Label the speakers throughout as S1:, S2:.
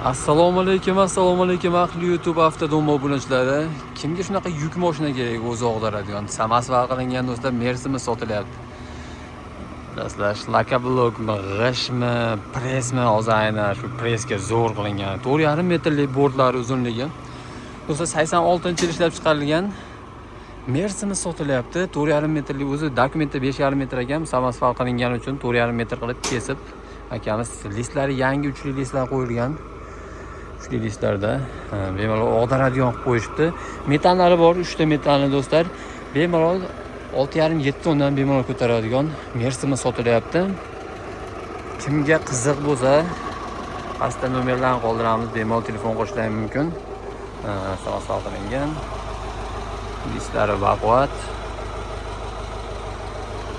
S1: Assalomu alaykum aqli YouTube avtodom obunachilari. Kimga shunaqa yuk mashina kerak o'zi og'daradigan? Samasva qilingan do'stlar, Mercedes sotilyapti. Do'stlar, shlakablokmi, g'ishmi, presmi, hozir aynan shu presga zo'r qilingan. 4,5 metrlik bordlari uzunligi. Do'stlar, 86-yil ishlab chiqarilgan Mercedes sotilyapti. 4,5 metrlik o'zi dokumentda 5,5 metr ekan, samasva qilingan uchun 4,5 metr qilib kesib, akamiz listlari yangi 3 listlar qo'yilgan. Listlarda bemalol og'daradigan qilib qo'yishibdi. Metanlari bor, 3 ta metanli do'stlar. Bemalol 6,5-7 tondan bemalol ko'taradigan Mercedes sotilyapti. Kimga qiziq bo'lsa, pastda nomerlarni qoldiramiz, bemalol telefon qilishlari mumkin. Savol qilingan. Listlari baquvvat.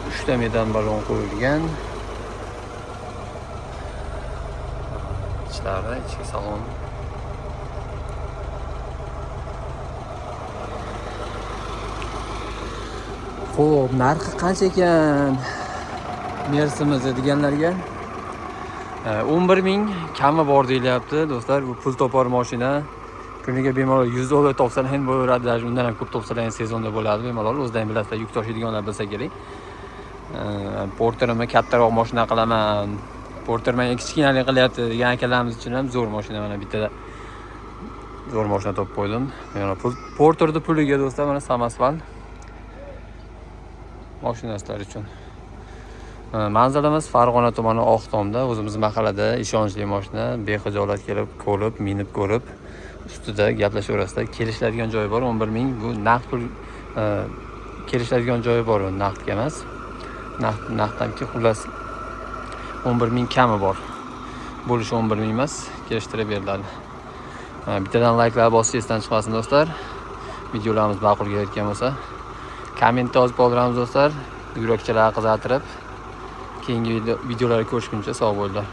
S1: 3 ta metan balon qo'yilgan. Ichki salon. Xo'p, narxi qancha ekan Mercedes deganlarga? 11 ming kami bor deyilyapti do'stlar. Bu pul topar mashina. Kuniga bemalol $100 topsalar ham bo'laveradi, даже undan ham ko'p topsalar ham sezonda bo'ladi bemalol. O'zdan bilasizlar, yuk tashiydiganlar bilsa kerak. Porterni kattaroq mashina qilaman. Porter men kichkinalik qilyapti degan akalarimiz uchun ham zo'r mashina, mana bitta zo'r mashina topib qo'ydim. Mana Porterning puliga do'stlar, mana Samasval mashinasilar uchun. Manzilimiz Farg'ona tumani Oqtomda, o'zimiz mahallada ishonchli mashina, bexijolat kelib, ko'rib, minib ko'rib, ustida gaplashaverasizlar. Kelishadigan joyi bor, 11 ming. Bu naqd pul kelishadigan joyi bor, naqdga emas. Naqddanki xullas 11 ming kami bor. Bo'lishi 11 ming emas, kelishtirib beriladi. Bittadan layklar bosish esdan chiqmasin do'stlar. Videolarimiz ma'qul kelayotgan bo'lsa, kommentda yozib qoldiramiz do'stlar. Yurakchalar qizartirib, keyingi videolarni ko'rishguncha sog' bo'linglar.